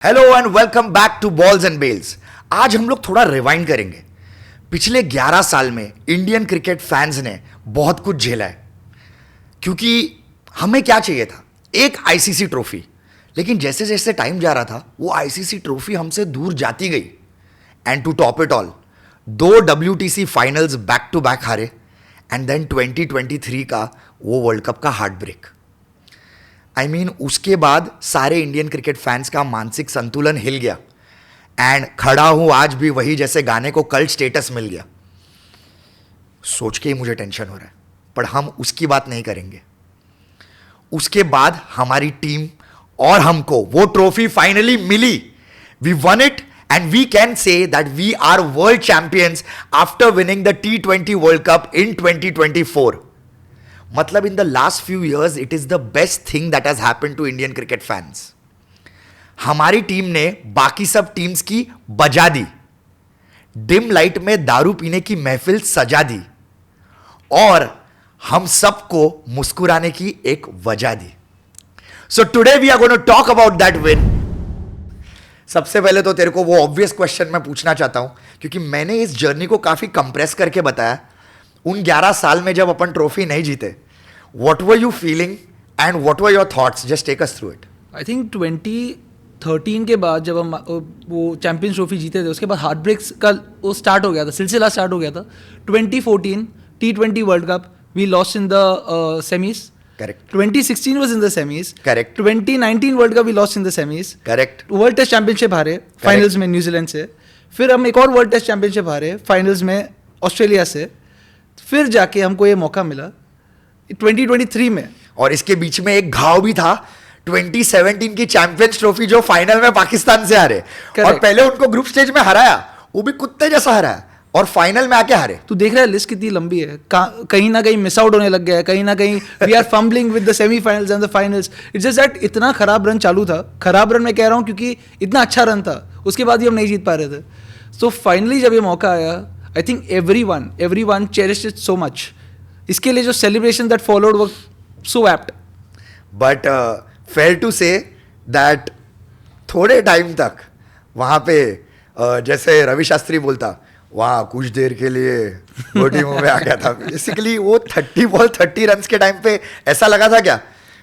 Hello and welcome back to balls and bells. आज हम लोग थोड़ा रिवाइंड करेंगे। पिछले 11 साल में इंडियन क्रिकेट फैंस ने बहुत कुछ झेला है, क्योंकि हमें क्या चाहिए था, एक आईसीसी ट्रॉफी। लेकिन जैसे जैसे टाइम जा रहा था वो आईसीसी ट्रॉफी हमसे दूर जाती गई। And to top it all, 2 WTC finals back to back हारे, एंड देन 2023 का वो वर्ल्ड कप का हार्ट ब्रेक। उसके बाद सारे इंडियन क्रिकेट फैंस का मानसिक संतुलन हिल गया। एंड खड़ा हूं आज भी वही जैसे गाने को कल्ट स्टेटस मिल गया। सोच के ही मुझे टेंशन हो रहा है, पर हम उसकी बात नहीं करेंगे। उसके बाद हमारी टीम और हमको वो ट्रॉफी फाइनली मिली। We won it and we can say that we are world champions after winning the T20 world Cup in 2024। मतलब in the last few years it is the best thing that has happened to Indian cricket fans. हमारी team ने बाकी सब teams की बजा दी, dim light में दारू पीने की महफिल सजा दी, और हम सबको मुस्कुराने की एक वजह दी। So today we are going to talk about that win. सबसे पहले तो तेरे को वो ऑब्वियस क्वेश्चन मैं पूछना चाहता हूं, क्योंकि मैंने इस जर्नी को काफी कंप्रेस करके बताया। उन 11 साल में जब अपन ट्रॉफी नहीं जीते, what were you feeling and what were your thoughts? Just take us through it. I think 2013 के बाद जब हम वो चैंपियंस ट्रॉफी जीते थे, उसके बाद हार्ट ब्रेक्स का वो स्टार्ट हो गया था, सिलसिला स्टार्ट हो गया था। 2014 T20 world cup we lost in the semis. Correct. 2016 was in the semis. Correct. 2019 world cup we lost in the semis. Correct. World test championship हारे फाइनल्स में न्यूजीलैंड से। फिर हम एक और वर्ल्ड टेस्ट चैंपियनशिप हारे फाइनल्स में Australia से। फिर जाके हमको ये मौका मिला 2023 में। और इसके बीच में एक घाव भी था, 2017 की चैंपियंस ट्रॉफी जो फाइनल में पाकिस्तान से हारे। और पहले उनको ग्रुप स्टेज में हराया, वो भी कुत्ते जैसा हराया, और फाइनल में आके हारे। तू देख रहा है लिस्ट कितनी लंबी है। कहीं ना कहीं मिस आउट होने लग गया है, कहीं ना कहीं we are fumbling with the semifinals and the finals. It's just that इतना खराब रन चालू था। खराब रन मैं कह रहा हूँ क्योंकि इतना अच्छा रन था, उसके बाद ही हम नहीं जीत पा रहे थे। सो फाइनली जब ये मौका आया, I think everyone cherished it so much. इसके लिए जो celebration that followed was so apt. But fair to say that थोड़े टाइम तक वहाँ पे जैसे रवि शास्त्री बोलता, वहाँ कुछ देर के लिए गोटी मुंह में आ गया था। बेसिकली वो 30 बॉल 30 रन के टाइम पे ऐसा लगा था क्या,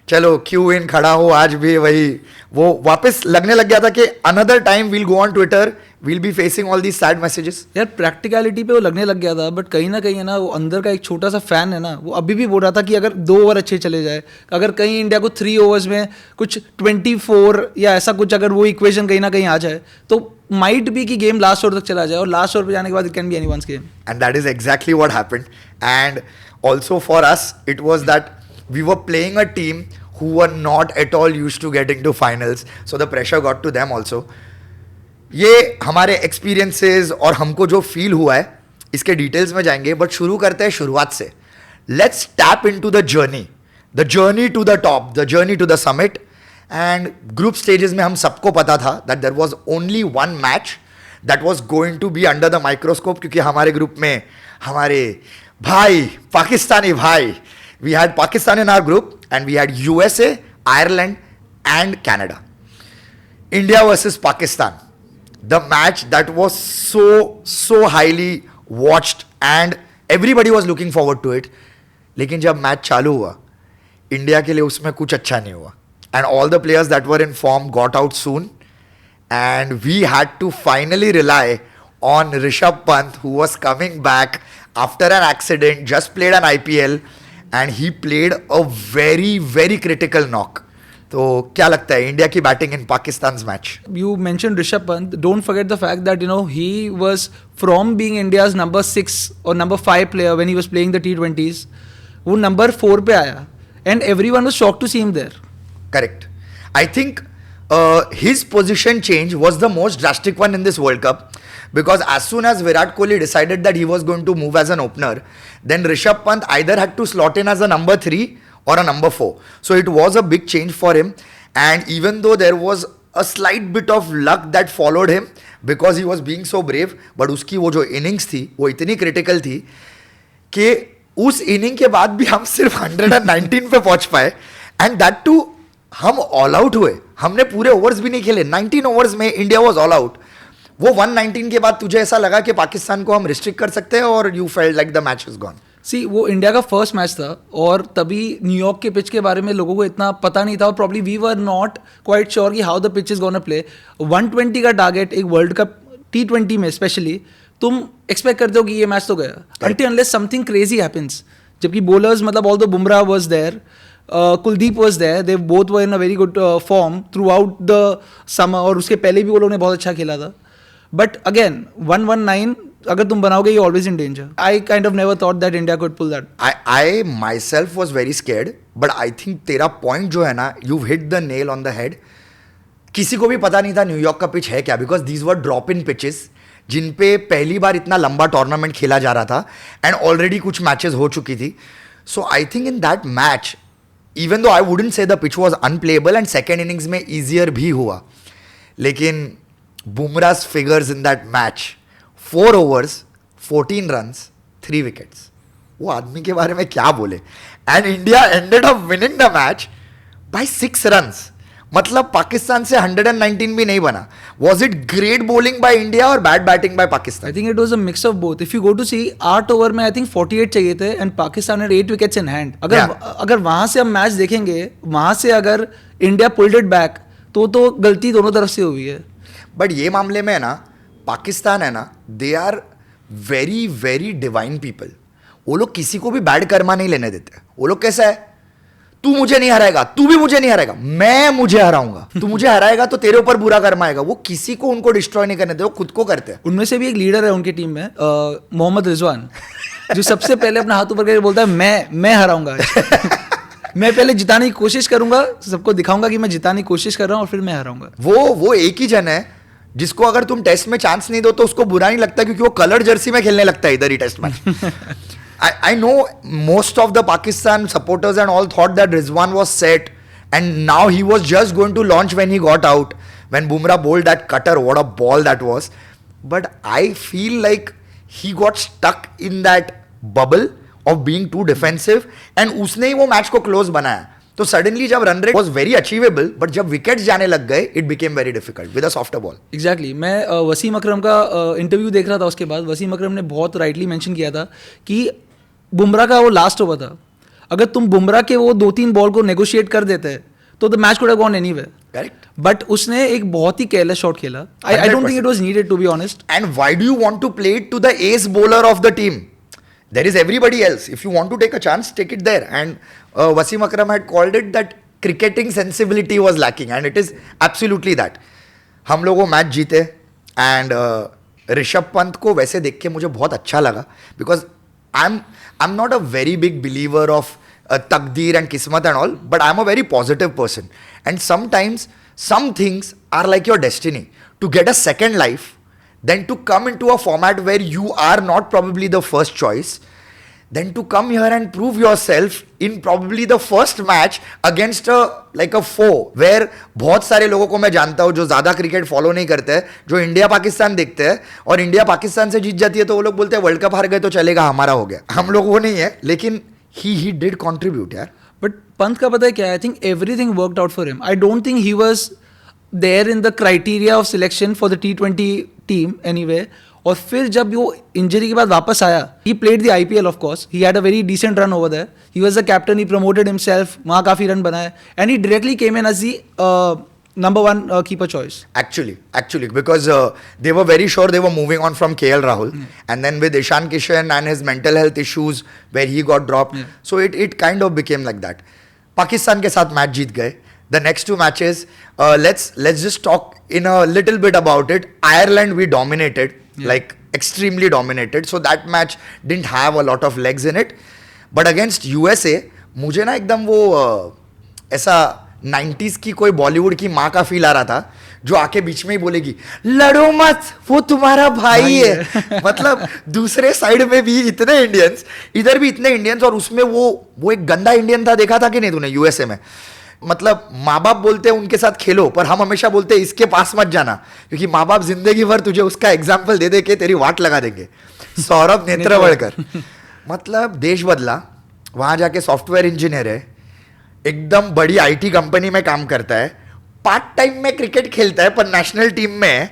चलो क्यू इन खड़ा हो, आज भी वही वो वापस लगने लग गया था कि another time we'll go on Twitter, we'll be facing all these sad messages. यार प्रैक्टिकलिटी पे वो लगने लग गया था, बट कहीं ना कहीं है ना, वो अंदर का एक छोटा सा फैन है ना, वो अभी भी बोल रहा था कि अगर 2 ओवर अच्छे चले जाए, अगर कहीं इंडिया को 3 ओवर्स में कुछ 24 या ऐसा कुछ, अगर वो इक्वेशन कहीं ना कहीं आ जाए, तो माइट भी कि गेम लास्ट ओवर तक चला जाए, और लास्ट ओवर पे जाने के बाद it can be anyone's game. And that is exactly what happened. And also for us it was that we were playing a team who were not at all used to getting to finals, so the pressure got to them also. ये हमारे experiences और हमको जो feel हुआ है इसके details में जाएंगे, बट शुरू करते हैं शुरुआत से। Let's tap into the journey to the top, the journey to the summit. And group stages में हम सबको पता था that there was only one match that was going to be under the microscope, क्योंकि हमारे ग्रुप में हमारे भाई पाकिस्तानी भाई, we had Pakistan in our group and we had USA, Ireland and Canada. India versus Pakistan, the match that was so highly watched and everybody was looking forward to it. लेकिन जब match चालू हुआ, India के लिए उसमें कुछ अच्छा नहीं हुआ, and all the players that were in form got out soon, and we had to finally rely on Rishabh Pant, who was coming back after an accident, just played an IPL, and he played a very critical knock. तो क्या लगता है India की batting in Pakistan match? You mentioned Rishabh Pant. Don't forget the fact that he was from being India's number 6 or number 5 player when he was playing the T20s. वो number 4 पे आया, and everyone was shocked to see him there. Correct. I think his position change was the most drastic one in this World Cup, because as soon as Virat Kohli decided that he was going to move as an opener, then Rishabh Pant either had to slot in as a number 3 or a number 4. So it was a big change for him, and even though there was a slight bit of luck that followed him because he was being so brave, but उसकी वो जो innings थी वो इतनी critical थी कि उस inning के बाद भी हम सिर्फ 119 पे पहुंच पाए, and that too हम ऑल आउट हुए, हमने पूरे ओवर्स भी नहीं खेले, 19 ओवर्स में इंडिया वाज ऑल आउट. वो 119 के बाद तुझे ऐसा लगा कि पाकिस्तान को हम रिस्ट्रिक्ट कर सकते हैं, और you felt like the match is gone? See वो इंडिया का फर्स्ट मैच था और तभी न्यूयॉर्क के पिच के बारे में लोगों को इतना पता नहीं था और probably we were not quite sure कि how the pitch is gonna play. 120 का टारगेट एक वर्ल्ड कप T20 में स्पेशली तुम एक्सपेक्ट करते हो कि ये मैच तो गया, until unless something crazy happens. जबकि बॉलर्स मतलब all the Bumrah was there, Kuldeep was there, they both were in a very good form throughout the summer, और उसके पहले भी वो लोगों ने बहुत अच्छा खेला था. बट अगेन 119 अगर तुम बनाओगे you always in danger. I kind of never thought that India could pull that. I myself was very scared, but I think तेरा पॉइंट जो है ना, you've hit the nail on the head. किसी को भी पता नहीं था न्यूयॉर्क का पिच है क्या, because these were drop in pitches जिन पे पहली बार इतना लंबा टूर्नामेंट खेला जा रहा था, एंड ऑलरेडी कुछ मैचेस हो चुकी थी. So I think in that match, even though I wouldn't say the pitch was unplayable, and second innings में ईजियर भी हुआ, लेकिन Bumrah's figures in that match, 4 overs 14 runs 3 wickets, वो आदमी के बारे में क्या बोले. And India ended up winning the match by 6 runs. मतलब पाकिस्तान से 119 भी नहीं बना. Was it great bowling by India और bad batting by Pakistan? I think it was a mix of both. If you go to see 8 over में I think 48 चाहिए थे and Pakistan ने 8 विकेट्स इन हैंड. अगर वहां से हम मैच देखेंगे, वहां से अगर इंडिया पुल्ड इट बैक तो गलती दोनों तरफ से हुई है. बट ये मामले में है ना, पाकिस्तान है ना, they are very very divine people. वो लोग किसी को भी बैड कर्मा नहीं लेने देते. वो लोग कैसा है, तू मुझे नहीं हराएगा, तू भी मुझे नहीं हराएगा, मैं मुझे हराऊंगा. तू मुझे हराएगा तो तेरे ऊपर बुरा कर्मा आएगा. वो किसी को उनको डिस्ट्रॉय नहीं करने देते, वो खुद को करते हैं. उनमें से भी एक लीडर है उनकी टीम में, मोहम्मद रिजवान, जो सबसे पहले अपना हाथ ऊपर करके बोलता है मैं हराऊंगा. मैं पहले जिताने की कोशिश करूंगा, सबको दिखाऊंगा कि मैं जिताने की कोशिश कर रहा हूं और फिर मैं हराऊंगा. वो एक ही जन है जिसको अगर तुम टेस्ट में चांस नहीं दो तो उसको बुरा नहीं लगता, क्योंकि वो कलर जर्सी में खेलने लगता है इधर ही test match. I know most of the Pakistan supporters and all thought that Rizwan was set, and now he was just going to launch when he got out. When Bumrah bowled that cutter, what a ball that was. But I feel like he got stuck in that bubble of being too defensive, and उसने ही वो match को close बनाया. तो suddenly जब run rate was very achievable, but जब wickets जाने लग गए it became very difficult with a softer ball. Exactly. मैं वसीम अकरम का इंटरव्यू देख रहा था, उसके बाद वसीम अकरम ने बहुत राइटली मेंशन किया था कि बुमराह का वो लास्ट ओवर था, अगर तुम बुमराह के वो 2-3 बॉल को नेगोशिएट कर देते तो the match could have gone anywhere. Correct. But उसने एक बहुत ही केयरलेस शॉट खेला. I don't think it was needed to be honest. And why do you want to play it to the ace bowler of the team? There is everybody else. If you want to take a chance, take it there. And Wasim Akram had called it that cricketing sensibility was lacking, and it is absolutely that. हम लोग वो match जीते, and Rishabh Pant को वैसे देख के मुझे बहुत अच्छा लगा, because I am not a very big believer of तकदीर एंड किस्मत and all, but I am a very positive person, and sometimes some things are like your destiny. To get a second life, then to come into a format where you are not probably the first choice, then to come here and prove yourself in probably the first match against a foe, where बहुत सारे लोगों को मैं जानता हूँ जो ज़्यादा cricket follow नहीं करते हैं, जो इंडिया पाकिस्तान देखते हैं, और इंडिया पाकिस्तान से जीत जाती है तो वो लोग बोलते हैं वर्ल्ड कप हार गए तो चलेगा, हमारा हो गया. हम लोग वो नहीं है, लेकिन he did contribute यार. बट पंत का पता है क्या, I think everything worked out for him. I don't think he was there in the criteria of selection for the T20 team anyway. और फिर जब वो इंजरी के बाद वापस आया, he played the IPL of course, he had a very decent run over there, he was the captain, he promoted himself, वहाँ काफ़ी रन बनाए, and he directly came in as the number 1 keeper choice. Actually, because they were very sure they were moving on from KL Rahul, and then with Ishan Kishan and his mental health issues where he got dropped, so it kind of became like that. Pakistan के साथ match जीत गए. The next 2 matches, let's just talk in a little bit about it. Ireland we dominated, like extremely dominated. So that match didn't have a lot of legs in it. But against USA, मुझे ना एकदम वो ऐसा 90s की कोई बॉलीवुड की माँ का फील आ रहा था, जो आके बीच में ही बोलेगी लड़ो मत, वो तुम्हारा भाई है. मतलब दूसरे साइड में भी इतने इंडियंस, इधर भी इतने इंडियंस, और उसमें वो एक गंदा इंडियन था, देखा था कि नहीं तूने यूएसए में. मतलब माँ बाप बोलते हैं उनके साथ खेलो, पर हम हमेशा बोलते हैं इसके पास मत जाना, क्योंकि माँ बाप जिंदगी भर तुझे उसका एग्जाम्पल दे दे के तेरी वाट लगा देंगे. सौरभ नेत्रवड़कर, मतलब देश बदला, वहाँ जाके सॉफ्टवेयर इंजीनियर है, एकदम बड़ी आईटी कंपनी में काम करता है, पार्ट टाइम में क्रिकेट खेलता है, पर नेशनल टीम में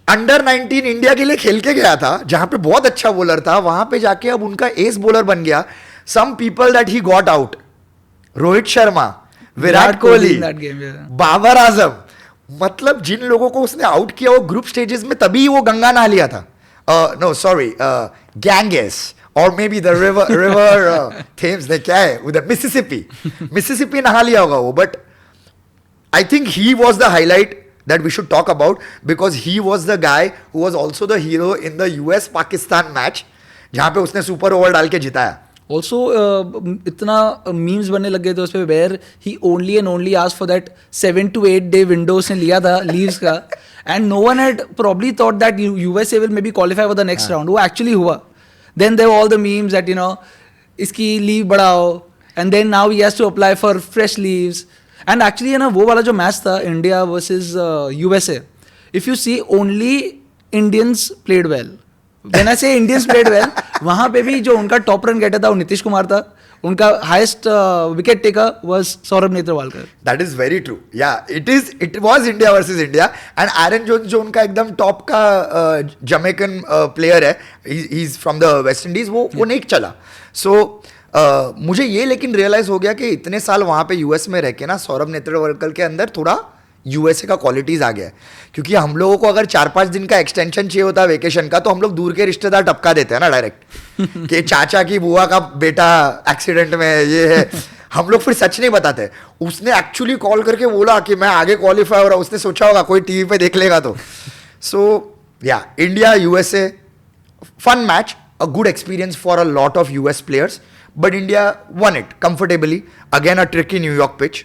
अंडर 19 इंडिया के लिए खेल के गया था, जहां पे बहुत अच्छा बॉलर था, वहां पे जाके अब उनका एस बॉलर बन गया. Some people that he got out, Rohit Sharma, Virat Kohli, in that game, yeah. Babar Azam, मतलब जिन लोगों को उसने आउट किया वो ग्रुप स्टेजेस में, तभी वो गंगा नहा लिया था. नो सॉरी, गैंगेस और may be the river Thames, ने क्या है उधर, मिसिसिपी नहा लिया होगा वो. But I think he was the highlight that we should talk about, because he was the guy who was also the hero in the US Pakistan match, जहां पे उसने सुपर ओवर डाल के जिताया. ऑल्सो इतना मीम्स बनने लग गए थे उस पर, where he only and only ask for that 7 to 8 day window उसने लिया था लीव्स का, and no one had probably thought that USA will may be qualify for the next round. वो एक्चुअली हुआ. Then there were all the memes that इसकी leave बढ़ाओ, and then now he has to apply for fresh leaves. And actually वो वाला जो match था India versus USA, if you see only Indians played well. When I say Indians played well, वहां पे भी जो उनका टॉप रन गेटर था वो नीतीश कुमार था, उनका highest wicket taker was Saurabh Netravalkar. That is very true. Yeah it was India versus India, and Aaron Jones जो उनका एकदम टॉप का जमैकन प्लेयर है, he is from the West Indies, वो नहीं चला. सो मुझे ये लेकिन रियलाइज हो गया कि इतने साल वहां पे यूएस में रह के ना, सौरभ नेत्रवालकर के अंदर थोड़ा यूएसए का क्वालिटीज आ गया है. क्योंकि हम लोगों को अगर 4-5 दिन का एक्सटेंशन चाहिए होता है वेकेशन का, तो हम लोग दूर के रिश्तेदार टपका देते हैं ना डायरेक्ट कि चाचा की बुआ का बेटा एक्सीडेंट में ये है. हम लोग फिर सच नहीं बताते. उसने एक्चुअली कॉल करके बोला कि मैं आगे क्वालिफाई हो रहा हूं. उसने सोचा होगा कोई टीवी पे देख लेगा तो. सो या India USA, fun match, a good experience for a lot of US players, but India won it comfortably. Again, a tricky New York pitch.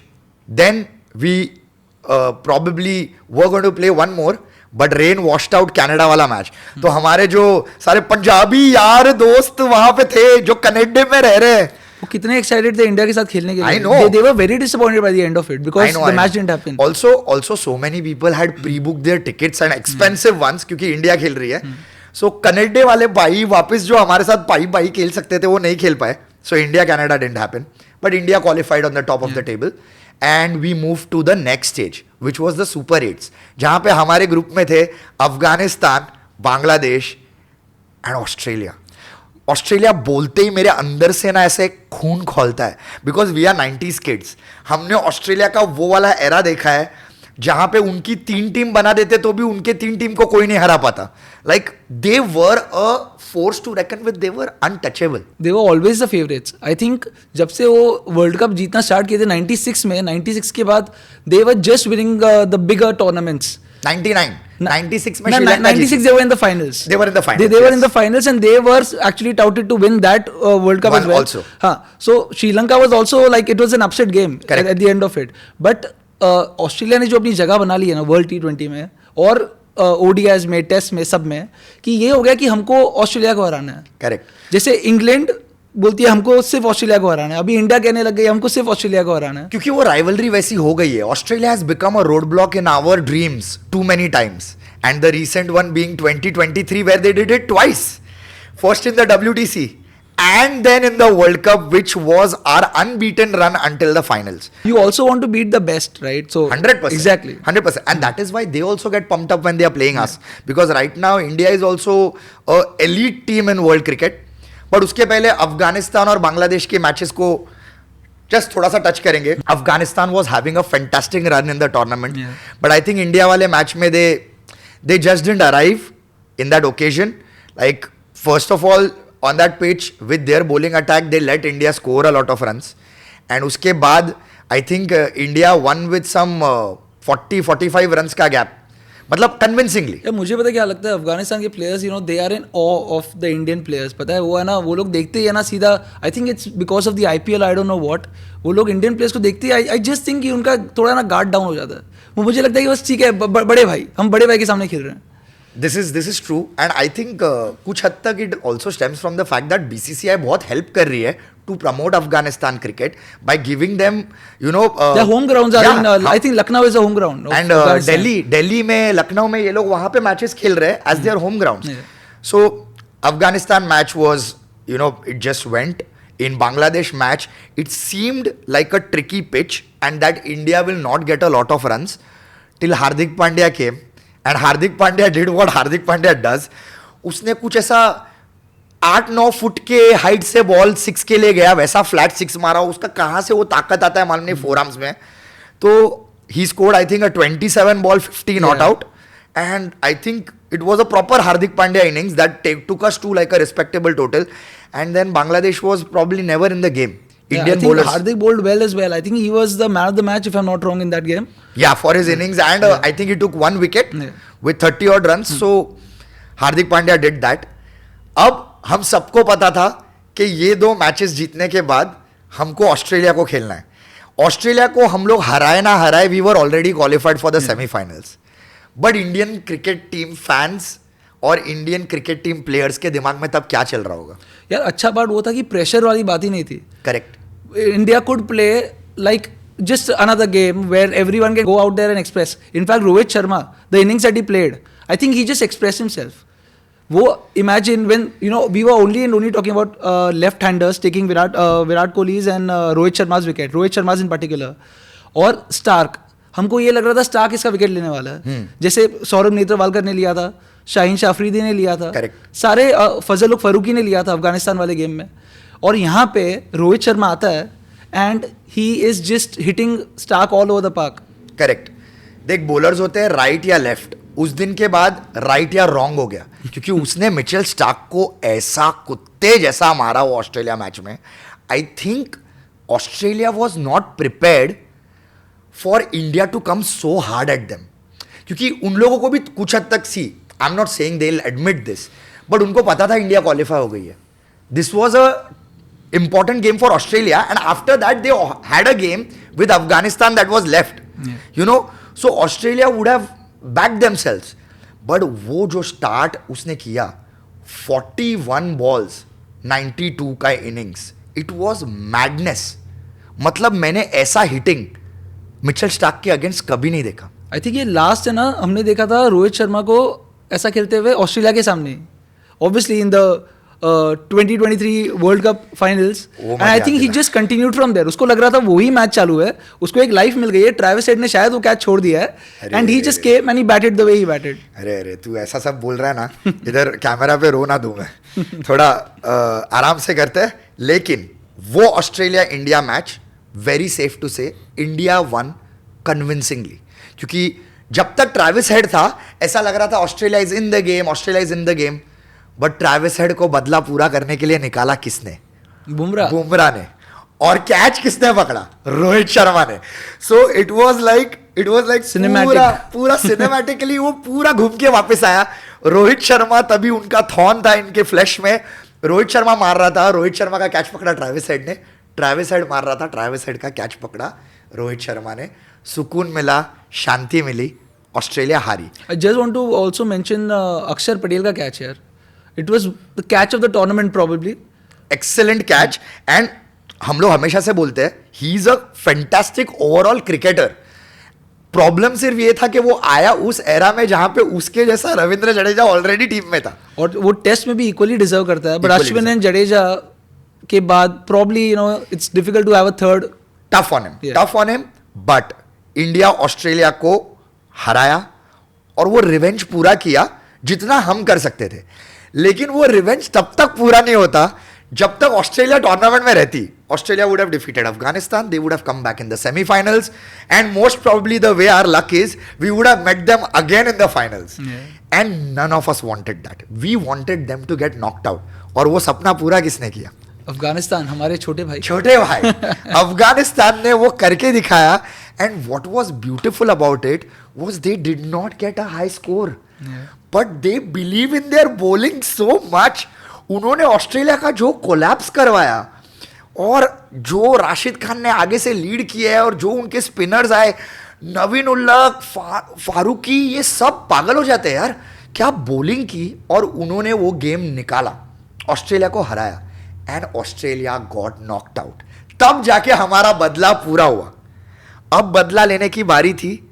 Then we probably were going to play one more, but rain washed out Canada वाला match. तो हमारे जो सारे पंजाबी यार दोस्त वहां पे थे जो कनाडा में रह रहे हैं, वो कितने एक्साइटेड थे इंडिया के साथ खेलने के लिए. I know. They were very disappointed by the end of it because the match didn't happen. Also so many people had pre-booked their tickets and expensive ones, क्योंकि इंडिया खेल रही है. सो कनाडा वाले भाई वापस जो हमारे साथ भाई खेल सकते थे वो नहीं खेल पाए. So India Canada didn't happen, but India qualified on the top of the table, and we move to the next stage which was the super 8s, जहां पे हमारे ग्रुप में थे Afghanistan, Bangladesh and Australia. Australia बोलते ही मेरे अंदर से ना ऐसे खून खोलता है, because we are 90s kids. हमने ऑस्ट्रेलिया का वो वाला एरा देखा है जहां पे उनकी 3 टीम बना देते तो भी उनके 3 टीम को कोई नहीं हरा पाता. Like they were a force to reckon with, they were untouchable. They were always the favourites. I think जब से वो वर्ल्ड कप जीतना स्टार्ट किए थे 96 में, 96 के बाद दे were just winning the bigger tournaments. 96 में Sri Lanka 96 they were in the finals. They were in the finals. They were in the finals and they were actually touted to win that World Cup as well. Also. So Sri Lanka was also like, it was an upset game at the end of it. But Australia ने जो अपनी जगह बना ली है ना world T20 में और ODIs में, टेस्ट में, सब में, कि ये हो गया कि हमको ऑस्ट्रेलिया को हराना है. करेक्ट. जैसे इंग्लैंड बोलती है हमको सिर्फ ऑस्ट्रेलिया को हराना है, अभी इंडिया कहने लग गई हमको सिर्फ ऑस्ट्रेलिया को हराना है. क्योंकि वो राइवलरी वैसी हो गई है. Australia has become a road block in our dreams too many times, and the recent one being 2023 where they did it twice, first in the WTC and then in the World Cup, which was our unbeaten run until the finals. You also want to beat the best, right? So 100%. Exactly. 100%. And that is why they also get pumped up when they are playing us. Because right now India is also a elite team in world cricket. But उसके पहले अफगानिस्तान और बांग्लादेश के matches को just थोड़ा सा touch करेंगे. Afghanistan was having a fantastic run in the tournament. Yeah. But I think India वाले match में they just didn't arrive in that occasion. Like first of all, on that pitch with their bowling attack they let India score a lot of runs, and उसके बाद I think India won with some 40-45 runs का gap, मतलब convincingly. यार मुझे पता क्या लगता है, अफगानिस्तान के players they are in awe of the Indian players. पता है वो है ना, वो लोग देखते ही है ना सीधा, I think it's because of the IPL, I don't know what, वो लोग इंडियन प्लेयर्स को देखते ही आई जस्ट थिंक कि उनका थोड़ा ना गार्ड डाउन हो जाता है. वो मुझे लगता है कि बस ठीक है, बड़े भाई, हम बड़े भाई के सामने खेल रहे हैं. This is true, and I think कुछ हद तक it also stems from the fact that BCCI बहुत help कर रही है to promote Afghanistan cricket by giving them, their home grounds are in, I think Lucknow is a home ground. And Delhi में, लखनऊ में ये लोग वहाँ पे matches खेल रहे हैं as their home grounds. Yeah. So Afghanistan match was, it just went In Bangladesh match, it seemed like a tricky pitch and that India will not get a lot of runs till Hardik Pandya came. And Hardik Pandya did what Hardik Pandya does. उसने कुछ ऐसा 8-9 foot के height से ball 6 के लिए गया, वैसा flat 6 मारा. उसका कहाँ से वो ताकत आता है मालूम नहीं फोर आर्म्स में. तो he scored I think a 27 ball 50 not out. And I think it was a proper Hardik Pandya innings that took us to like a respectable total. And then Bangladesh was probably never in the game. Yeah, Indian I think bowlers. Hardik bowled well as well. I think he was the man of the match, if I'm not wrong, in that game. Yeah, for his innings. And I think he took 1 wicket with 30 odd runs. So Hardik Pandya did that. अब हम सबको पता था कि ये 2 matches जीतने के बाद हमको ऑस्ट्रेलिया को खेलना है. ऑस्ट्रेलिया को हम लोग हराए ना हराए, we were already qualified for the semifinals. But Indian cricket team fans और इंडियन क्रिकेट टीम प्लेयर्स के दिमाग में तब क्या चल रहा होगा? यार अच्छा पार्ट वो था कि प्रेशर वाली बात ही नहीं थी. Correct. India could play like just another game where everyone can go out there and express. In fact, Rohit Sharma, the innings that he played, I think he just expressed himself. वो imagine when we were only talking about left-handers taking Virat Kohli's and Rohit Sharma's wicket. Rohit Sharma's in particular. और Stark. हमको ये लग रहा था Stark इसका wicket लेने वाला है. जैसे सौरभ नेत्रवालकर ने लिया था, शाहीन शाह अफरीदी ने लिया था, सारे फजल उल फारूकी ने लिया था अफगानिस्तान वाले गेम में. और यहाँ पे रोहित शर्मा आता है and he is just hitting Starc all over the park. Correct. देख बॉलर्स होते हैं राइट या लेफ्ट. उस दिन के बाद राइट या रॉन्ग हो गया क्योंकि उसने मिचेल स्टार्क को ऐसा कुत्ते जैसा मारा वो ऑस्ट्रेलिया मैच में. I think Australia was not prepared for India to come so hard at them. क्योंकि उन लोगों को भी कुछ हद तक I am not saying they will admit this, but उनको पता था इंडिया क्वालिफाई हो गई है. This was a important game for Australia, and after that they had a game with Afghanistan that was left. So Australia would have backed themselves, but वो जो start उसने किया 41 balls 92 का innings, it was madness. मतलब मैंने ऐसा hitting Mitchell Starc के against कभी नहीं देखा. आई थिंक ये लास्ट है ना, हमने देखा था रोहित शर्मा को ऐसा खेलते हुए ऑस्ट्रेलिया के सामने, obviously in the 2023 world cup finals. And I think he just continued from there. उसको लग रहा था वही मैच चालू है, उसको एक लाइफ मिल गई है. ट्रेविस हेड ने शायद वो कैच छोड़ दिया है and he just came and he batted the way he batted. अरे तू ऐसा सब बोल रहा है ना, इधर कैमरा पे रो ना दूं मैं. थोड़ा आराम से करते हैं. लेकिन वो Australia India match, very safe to say India won convincingly. क्योंकि जब तक ट्रेविस हेड था ऐसा लग रहा था Australia is in the game, Australia is in the game. But Travis head को बदला पूरा करने के लिए निकाला किसने? बुमराह ने. और कैच किसने पकड़ा? रोहित शर्मा ने. सो इट वाज लाइक पूरा सिनेमैटिकली वो पूरा घूम के वापस आया. रोहित शर्मा तभी उनका थॉर्न था इनके फ्लैश में. रोहित शर्मा मार रहा था, रोहित शर्मा का कैच पकड़ा ट्रेविस हेड ने. ट्रेविस हेड मार रहा था, ट्रेविस हेड का कैच पकड़ा रोहित शर्मा ने. सुकून मिला, शांति मिली, ऑस्ट्रेलिया हारी. I just want to also mention Akshar Patel का कैच यार. It was the catch of the tournament probably. Excellent catch. And हम लोग हमेशा से बोलते हैं he is a fantastic overall cricketer. Problem सिर्फ ये था कि वो आया उस एरा में जहां पे उसके जैसा रविंद्र जडेजा ऑलरेडी टीम में था. और वो टेस्ट में भी इक्वली डिजर्व करता है. बट अश्विन एंड जडेजा के बाद probably it's difficult to have a third. Tough on him. But India Australia को हराया और वो रिवेंज पूरा किया जितना हम कर सकते थे. लेकिन वो रिवेंज तब तक पूरा नहीं होता जब तक ऑस्ट्रेलिया टूर्नामेंट में रहती. Australia would have defeated Afghanistan, they would have come back in the semifinals, and most probably the way our luck is we would have met them again in the finals. And none of us wanted that. We wanted them to get knocked out. और वो सपना पूरा किसने किया? अफगानिस्तान, हमारे छोटे भाई. अफगानिस्तान ने वो करके दिखाया. And what was beautiful about it was they did not get a high score, but they believe in their bowling so much. उन्होंने ऑस्ट्रेलिया का जो कोलैप्स करवाया और जो राशिद खान ने आगे से लीड किया है और जो उनके स्पिनर्स आए, नवीन उल्लाह, फारूकी, ये सब पागल हो जाते हैं यार. क्या बॉलिंग की. और उन्होंने वो गेम निकाला, ऑस्ट्रेलिया को हराया, and Australia got knocked out. तब जाके हमारा बदला पूरा हुआ. अब बदला लेने की बारी थी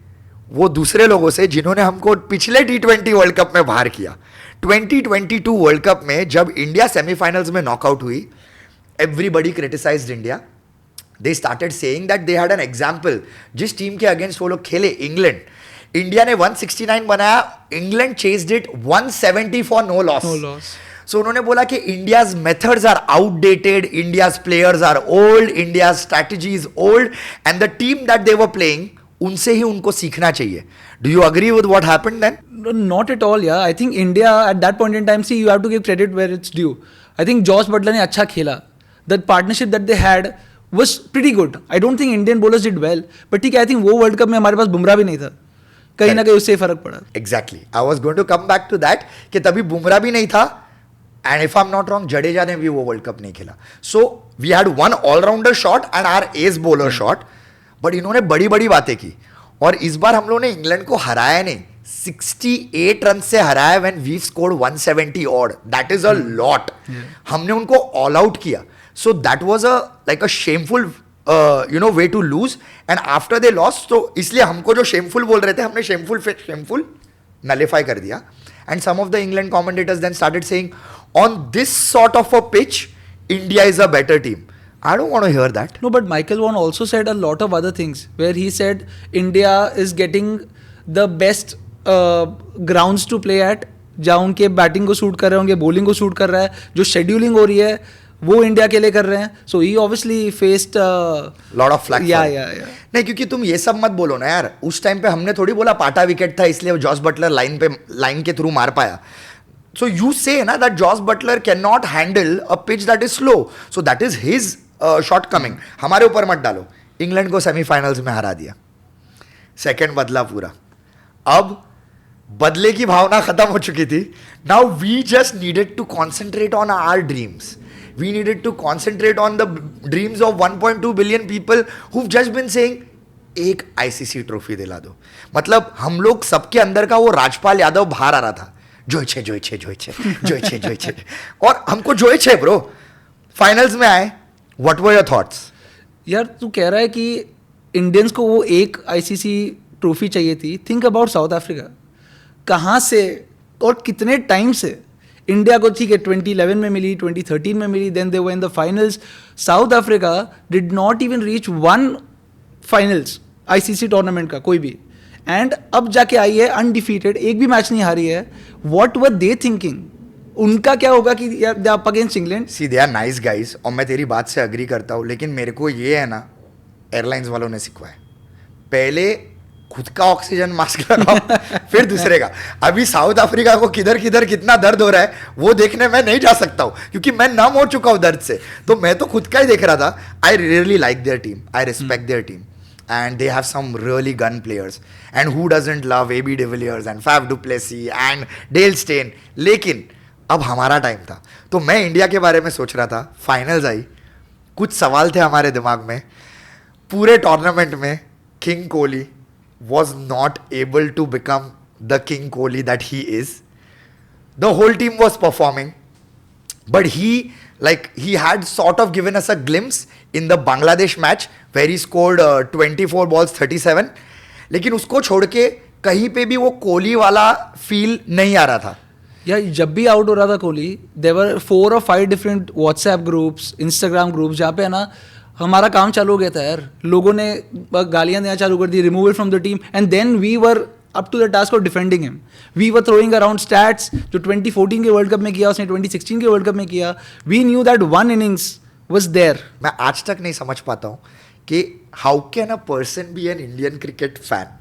वो दूसरे लोगों से जिन्होंने हमको पिछले T20 वर्ल्ड कप में बाहर किया. 2022 वर्ल्ड कप में जब इंडिया सेमीफाइनल्स में नॉकआउट हुई, everybody criticized India. They started saying that they had an example. जिस टीम के अगेंस्ट वो लोग खेले, इंग्लैंड, इंडिया ने 169 बनाया, England chased it 170 for no loss. No loss. So उन्होंने बोला कि India's methods are outdated, India's players are old, India's strategy is old, and the team that they were playing, उनसे ही उनको सीखना चाहिए. Do you agree with what happened then? Not at all, yeah. I think India at that point in time, see, you have to give credit where it's due. I think Josh Butler ने अच्छा खेला. That partnership that they had was pretty good. I don't think Indian bowlers did well. But ठीक है, I think वो world cup में हमारे पास बुमराह भी नहीं था. कहीं ना कहीं उससे फर्क पड़ा. Exactly. I was going to come back to that कि तभी बुमराह भी नहीं था. And if I'm not wrong, Jadeja ने भी वो वर्ल्ड कप नहीं खेला. So we had one all-rounder shot and our ace bowler shot. But इन्होंने बड़ी बड़ी बातें की. और इस बार हम लोगों ने इंग्लैंड को हराया नहीं, 68 रन से हराया when we scored 170 odd. That is a lot. हमने उनको ऑल आउट किया. So that was a shameful way to lose. And after they lost, तो इसलिए हमको जो shameful बोल रहे थे, हमने shameful nullify कर दिया. And some of the England commentators then started saying, on this sort of a pitch, India is a better team. I don't want to hear that. No, but Michael Vaughan also said a lot of other things where he said India is getting the best grounds to play at, जहाँ उनके batting को suit कर रहा है, उनके bowling को suit कर रहा है, जो शेड्यूलिंग हो रही है वो इंडिया के लिए कर रहे हैं. सो ही ऑब्वियसली फेस्ड लॉट ऑफ फ्लैक. या नहीं, क्योंकि तुम ये सब मत बोलो ना यार. उस टाइम पे हमने थोड़ी बोला पाटा विकेट था इसलिए जॉस बटलर लाइन के थ्रू मार पाया. So you say na that Josh Butler cannot handle a pitch that is slow. So that is his shortcoming. हमारे ऊपर मत डालो. इंग्लैंड को सेमीफाइनल्स में हरा दिया. सेकंड बदला पूरा. अब बदले की भावना खत्म हो चुकी थी. Now we just needed to concentrate on our dreams. We needed to concentrate on the dreams of 1.2 billion people who've just been saying एक ICC ट्रॉफी दिला दो. मतलब हम लोग सबके अंदर का वो राजपाल यादव बाहर आ रहा था. जोइचे और हमको जोइचे ब्रो. फाइनल्स में आए. What were your thoughts? यार तू कह रहा है कि इंडियंस को वो एक ICC ट्रॉफी चाहिए थी. Think about south Africa. कहाँ से और कितने टाइम से इंडिया को, ठीक है 2011 में मिली, 2013 में मिली, then they were in the finals. South Africa did not even reach one finals ICC tournament का कोई भी. एंड अब जाके आई है अनडिफीटेड, एक भी मैच नहीं हारी है. What were they thinking? उनका क्या होगा कि they up against England? See they are nice guys, और मैं तेरी बात से अग्री करता हूँ, लेकिन मेरे को ये है ना, एयरलाइंस वालों ने सिखवाया, पहले खुद का ऑक्सीजन मास्क लगाओ फिर दूसरे का. अभी साउथ अफ्रीका को किधर किधर कितना दर्द हो रहा है वो देखने मैं नहीं जा सकता हूँ, क्योंकि मैं नम हो चुका हूँ दर्द से. तो मैं तो खुद का ही देख रहा था. I really like their team, I respect their team. And they have some really gun players. And who doesn't love AB de Villiers and Faf du Plessis and Dale Steyn. लेकिन अब हमारा टाइम था. तो मैं India के बारे में सोच रहा था. फाइनल्स आई, कुछ सवाल थे हमारे दिमाग में. पूरे टूर्नामेंट में king Kohli was not able to become the King Kohli that he is. The whole team was performing, but he had sort of given us a glimpse in the Bangladesh match where he scored 24 balls 37. लेकिन उसको छोड़ के कहीं पे भी वो कोहली वाला feel नहीं आ रहा था. या जब भी आउट हो रहा था कोहली, देवर 4 or 5 different WhatsApp groups, Instagram groups, जहाँ पे है ना हमारा काम चालू हो गया था यार. लोगों ने गालियाँ देना चालू कर दी, removal from the team, and then we were up to the task of defending him. We were throwing around stats जो 2014 के वर्ल्ड कप में किया, उसने 2016 के वर्ल्ड कप में किया. We knew that one innings was there. मैं आज तक नहीं समझ पाता हूँ कि how can a person be an Indian cricket fan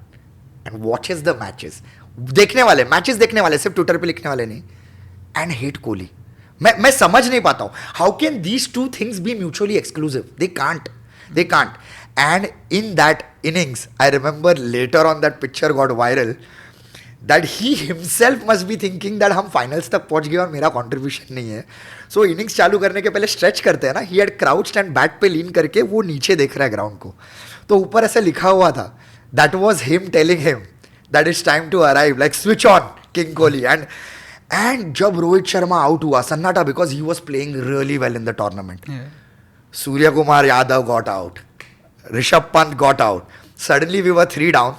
and watches the matches, देखने वाले मैचेस देखने वाले, सिर्फ ट्विटर पे लिखने वाले नहीं, and hate कोहली. मैं समझ नहीं पाता हूँ. How can these two things be mutually exclusive? They can't. And in that innings, I remember later on that picture got viral, that he himself must be thinking that हम finals तक पहुंच गए और मेरा contribution नहीं है. So innings चालू करने के पहले stretch करते हैं ना, he had crouched and bat पे lean करके वो नीचे देख रहा है ground को. तो ऊपर ऐसे लिखा हुआ था, that was him telling him that it's time to arrive, like switch on King Kohli. And जब रोहित शर्मा आउट हुआ, सन्नाटा, because he was playing really well in the tournament. Surya Kumar Yadav got out. Rishabh Pant got out. Suddenly we were 3 down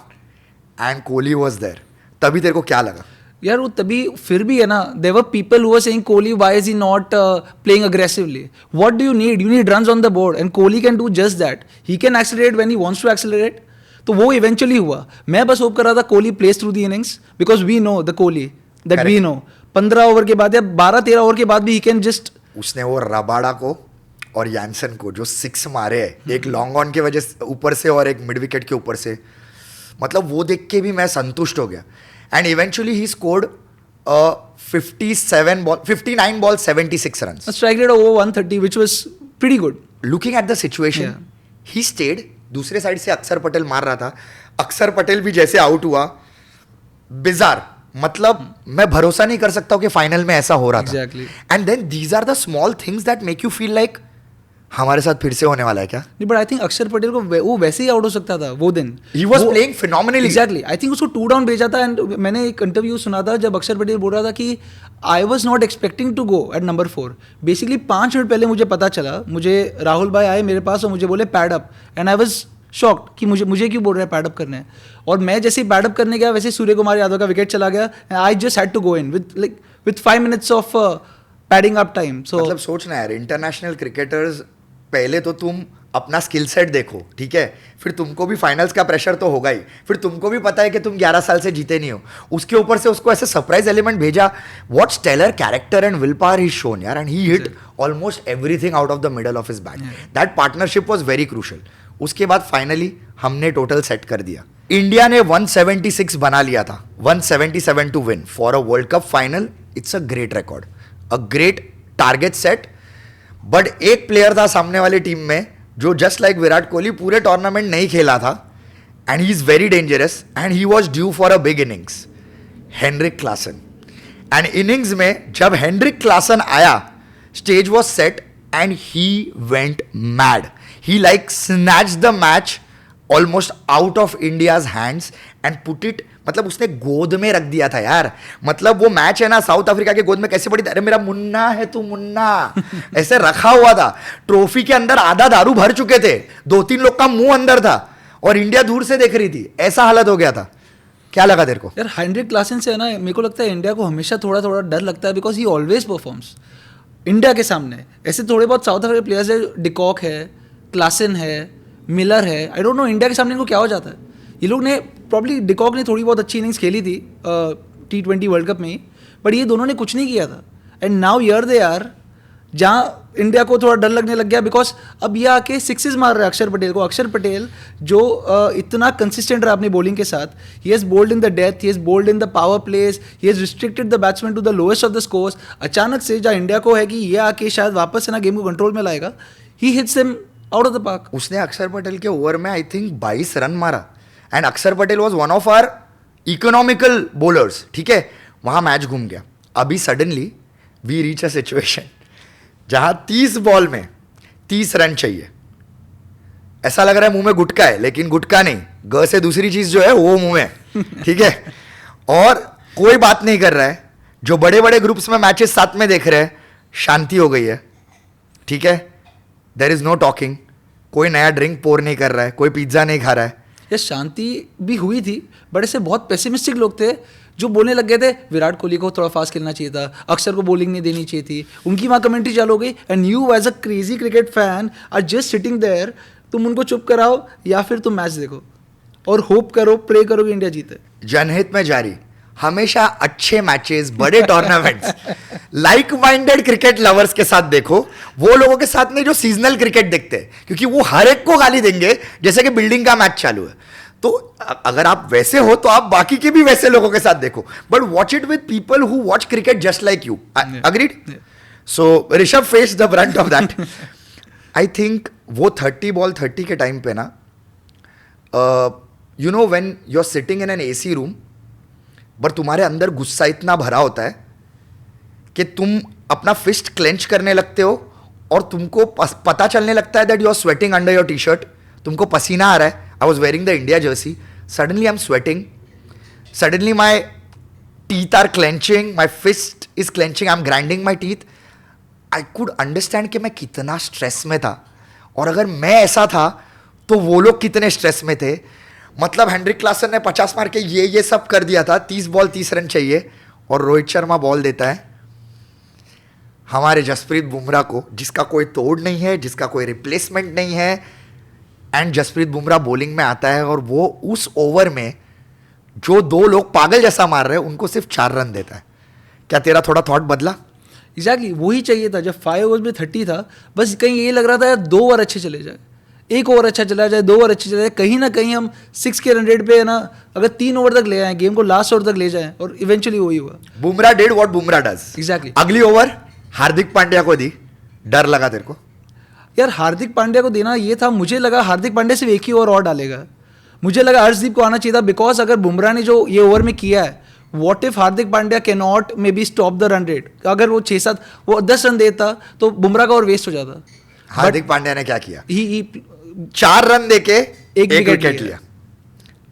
and Kohli was there. तभी तेरे को क्या लगा? यार वो तभी फिर भी है ना, there were people who were saying Kohli why is he not playing aggressively. What do you need runs on the board and Kohli can do just that. He can accelerate when he wants to accelerate. तो वो eventually हुआ. मैं बस hope कर रहा था Kohli plays through the innings because we know the Kohli that we know 15 over के बाद या 12-13 ओवर के बाद भी ही कैन जस्ट. उसने वो रबाडा को और यानसन को जो 6 मारे हैं, एक लॉन्ग ऑन के वजह से ऊपर से और एक मिड विकेट के ऊपर से, मतलब वो देख के भी मैं संतुष्ट हो गया. And eventually he scored 59 ball 76 runs. Strike rate over 130 which was pretty good. Looking at the situation he stayed. दूसरे साइड से अक्षर पटेल मार रहा था. अक्षर पटेल भी जैसे आउट हुआ, बिजार, मतलब मैं भरोसा नहीं कर सकता हूं कि फाइनल में ऐसा हो रहा था. And then these are the small things that make you feel like हमारे साथ फिर से होने वाला है क्या. नहीं, बट आई थिंक अक्षर पटेल को वो वैसे ही आउट हो सकता था वो दिन. He was playing phenomenally. Exactly. I think उसको 2 डाउन भेजा था. एंड मैंने एक इंटरव्यू सुना था जब अक्षर पटेल बोल रहा था कि I was not expecting to go at number 4. Basically 5 minute पहले मुझे पता चला, मुझे राहुल भाई आए मेरे पास और मुझे बोले pad up. And I was shocked कि मुझे क्यों बोल रहे हैं पैड अप करने. और मैं जैसे ही पैड अप करने गया वैसे सूर्य कुमार यादव का विकेट चला गया. I just had to go in with 5 minutes of padding up time. So मतलब सोचना यार, इंटरनेशनल क्रिकेटर्स, पहले तो तुम अपना स्किल सेट देखो, ठीक है, फिर तुमको भी फाइनल्स का प्रेशर तो होगा ही, फिर तुमको भी पता है कि तुम 11 साल से जीते नहीं हो, उसके ऊपर से उसको ऐसे सरप्राइज एलिमेंट भेजा. What stellar character and will power he shone यार. And he hit almost everything out of the middle of his bat. That partnership was very crucial. उसके बाद फाइनली हमने टोटल सेट कर दिया. इंडिया ने 176 बना लिया था, 177 to win for a world cup final. It's a great record, a great target set. But एक प्लेयर था सामने वाली टीम में जो जस्ट लाइक विराट कोहली पूरे टूर्नामेंट नहीं खेला था. And he is very dangerous and he was due for a big innings. Heinrich Klaasen. And innings में जब हेनरिक क्लासन आया, stage was set and he went mad. He like snatched the match almost out of India's hands and put it, मतलब उसने गोद में रख दिया था यार. मतलब वो मैच है ना साउथ अफ्रीका के गोद में कैसे पड़ी, अरे मेरा मुन्ना है तू मुन्ना, ऐसे रखा हुआ था. ट्रॉफी के अंदर आधा दारू भर चुके थे, 2-3 लोग का मुंह अंदर था और इंडिया दूर से देख रही थी. ऐसा हालत हो गया था. क्या लगा तेरे को यार? हेनरिक क्लासन से है ना, मेरे को लगता है इंडिया को हमेशा थोड़ा थोड़ा डर लगता है because he always performs India के सामने. ऐसे थोड़े बहुत साउथ अफ्रीका प्लेयर्स है, डिकॉक है, क्लासन है, मिलर है. आई डोंट नो इंडिया के सामने इनको क्या हो जाता है. ये लोग ने प्रॉब्ली, डिकॉक ने थोड़ी बहुत अच्छी इनिंग्स खेली थी T20 वर्ल्ड कप में ही, बट ये दोनों ने कुछ नहीं किया था. And now here they are, जहाँ इंडिया को थोड़ा डर लगने लग गया बिकॉज अब ये आके 6 मार रहे हैं अक्षर पटेल को. अक्षर पटेल जो इतना कंसिस्टेंट रहा अपनी बॉलिंग के साथ. He has bowled in the death, he has bowled in the power plays, he has restricted the batsman to the lowest of the scores. अचानक से जहाँ इंडिया को है कि ये आके शायद वापस है ना गेम को कंट्रोल में लाएगा, he hits him out of the park. उसने अक्षर पटेल के ओवर में आई थिंक 22 रन मारा. And Axar Patel was one of our economical bowlers, ठीक है. वहां मैच घूम गया. अभी suddenly we reach a situation जहां 30 बॉल में 30 रन चाहिए. ऐसा लग रहा है मुंह में गुटका है, लेकिन गुटका नहीं, ग से दूसरी चीज जो है वो मुंह में, ठीक है. और कोई बात नहीं कर रहा है. जो बड़े बड़े ग्रुप्स में मैचेस साथ में देख रहे हैं, शांति हो गई है, ठीक है. There is no talking. कोई नया ड्रिंक पोर नहीं कर रहा है, कोई पिज्जा नहीं खा रहा है. ये शांति भी हुई थी, बट ऐसे बहुत पेसिमिस्टिक लोग थे जो बोलने लग गए थे विराट कोहली को थोड़ा फास्ट खेलना चाहिए था, अक्षर को बॉलिंग नहीं देनी चाहिए थी. उनकी वहाँ कमेंट्री चालू हो गई. And you as a crazy cricket fan are just sitting there. तुम उनको चुप कराओ या फिर तुम मैच देखो और होप करो, प्रे करो कि इंडिया जीते. जनहित में जारी. हमेशा अच्छे मैचेस, बड़े tournaments like minded cricket lovers के साथ देखो. वो लोगों के साथ नहीं जो सीजनल क्रिकेट देखते हैं, क्योंकि वो हर एक को गाली देंगे जैसे कि बिल्डिंग का मैच चालू है. तो अगर आप वैसे हो तो आप बाकी के भी वैसे लोगों के साथ देखो, but watch it with people who watch cricket just like you. Agreed? So Rishabh face the brunt of that. I think वो 30 बॉल 30 के टाइम पे ना, you know when you are sitting in an AC room, but तुम्हारे अंदर गुस्सा इतना भरा होता है कि तुम अपना फिस्ट क्लेंच करने लगते हो और तुमको पता चलने लगता है that you are sweating under your T shirt. तुमको पसीना आ रहा है. I was wearing the India jersey. Suddenly I am sweating. Suddenly my teeth are clenching, my fist is clenching, I am grinding my teeth. I could understand कि मैं कितना stress में था, और अगर मैं ऐसा था तो वो लोग कितने स्ट्रेस में थे. मतलब हेनरिक क्लासन ने 50 मार के ये सब कर दिया था. 30 बॉल 30 रन चाहिए और रोहित शर्मा बॉल देता है हमारे जसप्रीत बुमराह को, जिसका कोई तोड़ नहीं है, जिसका कोई रिप्लेसमेंट नहीं है, एंड जसप्रीत बुमराह बॉलिंग में आता है और वो उस ओवर में जो 2 लोग पागल जैसा मार रहे हैं उनको सिर्फ 4 रन देता है. क्या तेरा थोड़ा थॉट बदला? एग्जैक्टली वही चाहिए था. जब 5 ओवर्स में 30 था, बस कहीं ये लग रहा था यार 2 ओवर अच्छे चले जाए, 1 ओवर अच्छा चला जाए, 2 ओवर अच्छे चले जाए, कहीं ना कहीं हम 6 के रन रेट पे है ना, अगर 3 ओवर तक ले आए, गेम को लास्ट ओवर तक ले जाए, और इवेंचुअली वही हुआ. Bumrah did what Bumrah does. Exactly. अगली ओवर हार्दिक पांड्या को दी. डर लगा तेरे को? यार हार्दिक पांड्या को देना ये था, मुझे लगा हार्दिक पांड्या सिर्फ 1 ही ओवर और डालेगा. मुझे लगा अर्शदीप को आना चाहिए था, बिकॉज अगर बुमराह ने जो ये ओवर में किया है, what if Hardik Pandya can not may be stop the run rate. अगर वो 6-7 वो 10 रन देता तो बुमराह का और वेस्ट हो जाता. हार्दिक पांड्या ने क्या किया? ही 4 रन देके एक विकेट लिया.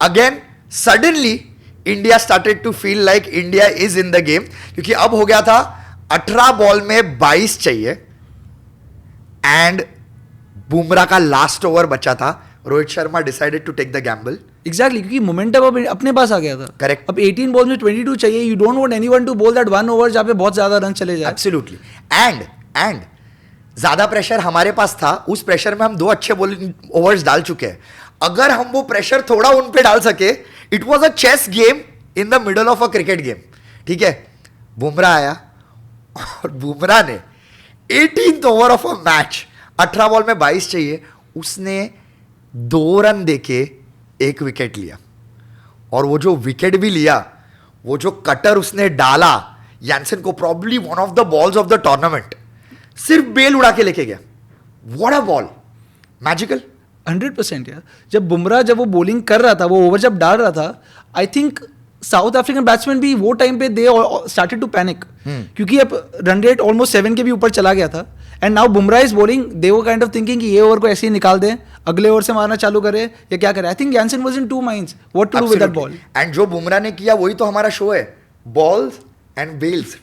Again suddenly India started to feel like India is in the game, क्योंकि अब हो गया था 18 बॉल में 22 चाहिए एंड बुमराह का लास्ट ओवर बचा था. Rohit Sharma decided to take the gamble. Exactly, क्योंकि मोमेंटम अब अपने पास आ गया था. करेक्ट. अब 18 बॉल में 22 चाहिए. You don't want anyone to bowl that 1 over जहां पे बहुत ज्यादा रन चले जाए. एब्सोल्युटली. एंड ज्यादा प्रेशर हमारे पास था. उस प्रेशर में हम 2 अच्छे बॉलिंग ओवर्स डाल चुके हैं. अगर हम वो प्रेशर थोड़ा उन पे डाल सके, it was a chess game in the middle of a cricket game. ठीक है. बुमराह आया और बुमराह ने 18th over of a match, 18 ball में 22 चाहिए, उसने 2 रन देके 1 विकेट लिया. और वो जो विकेट भी लिया, वो जो कटर उसने डाला यानसन को, probably one of the balls of the tournament, सिर्फ बेल उड़ा के लेके गया. What a ball. मैजिकल. 100% यार. जब बुमराह जब वो बॉलिंग कर रहा था, वो ओवर जब डाल रहा था, I think south African batsman भी वो टाइम पे दे स्टार्टेड टू पैनिक, क्योंकि अब रन रेट ऑलमोस्ट 7 के भी ऊपर चला गया था. And now Bumrah is bowling, they were kind of thinking कि ये ओवर को ऐसे ही निकाल दें, अगले ओवर से मारना चालू करे या क्या करे. I think Jansen was in 2 minds what to do with that ball. And जो बुमराह ने किया वही तो हमारा शो है. बॉल्स एंड बेल्स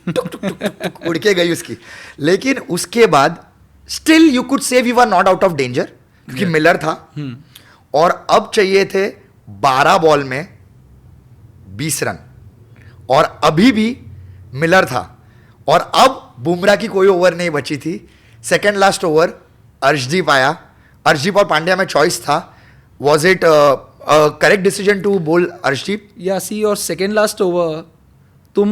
उड़ के गई उसकी. लेकिन उसके बाद still you could say we were not out of danger, क्योंकि मिलर था. और अब चाहिए थे 12 बॉल में 20 रन, और अभी भी मिलर था. और अब बुमराह की कोई ओवर नहीं बची थी. सेकेंड लास्ट ओवर अर्शदीप आया. अर्शदीप और पांड्या में चॉइस था. Was it correct decision to bowl Arshdeep? या सी, और सेकेंड लास्ट ओवर तुम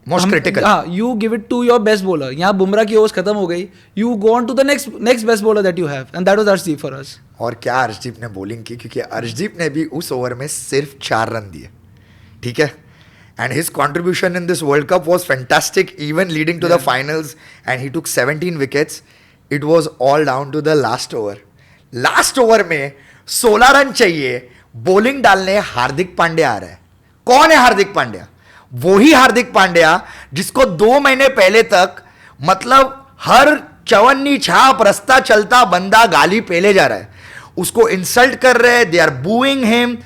मोस्ट क्रिटिकल. हाँ, you give it to your best bowler. यहाँ बुमराह की ओवर्स खत्म हो गई. You go on to the next best bowler that you have, and that was Arshdeep for us. और क्या अर्शदीप ने बॉलिंग की, क्योंकि अर्शदीप ने भी उस ओवर में सिर्फ 4 रन दिए. ठीक है. And his contribution in this world cup was fantastic, even leading to the finals, and he took 17 wickets. It was all down to the last over. Last over में 16 रन चाहिए, bowling डालने हार्दिक पांड्या आ रहा है. कौन है हार्दिक पांड्या? वही हार्दिक पांड्या जिसको 2 महीने पहले तक, मतलब हर चवन्नी छाप रास्ता चलता बंदा गाली पेले जा रहा है, उसको इंसल्ट कर रहे हैं. They are booing him,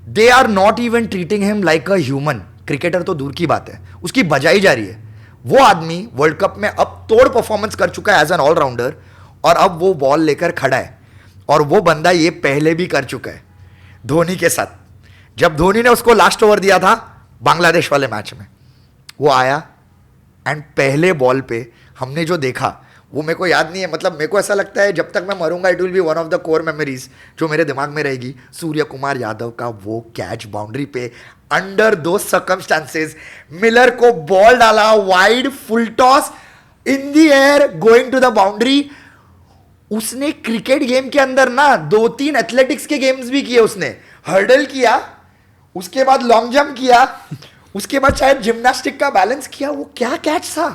they are not even treating him like a human. Cricketer तो दूर की बात है, उसकी बजाई जा रही है. वो आदमी वर्ल्ड कप में अब तोड़ परफॉर्मेंस कर चुका है एज एन ऑलराउंडर, और अब वो बॉल लेकर खड़ा है. और वो बंदा ये पहले भी कर चुका है धोनी के साथ. जब धोनी ने उसको लास्ट ओवर दिया था बांग्लादेश वाले मैच में, वो आया एंड पहले बॉल पे हमने जो देखा वो मेरे को याद नहीं है. मतलब मेरे को ऐसा लगता है जब तक मैं मरूंगा it will be one of the core memories जो मेरे दिमाग में रहेगी. सूर्य कुमार यादव का वो कैच बाउंड्री पे, अंडर दो सर्कमस्टांसेस, मिलर को बॉल डाला wide, full toss in the air going to the boundary. उसने क्रिकेट गेम के अंदर ना 2-3 एथलेटिक्स के गेम्स भी किए. उसने हर्डल किया, उसके बाद लॉन्ग जंप किया, उसके बाद शायद जिम्नास्टिक का बैलेंस किया. वो क्या कैच था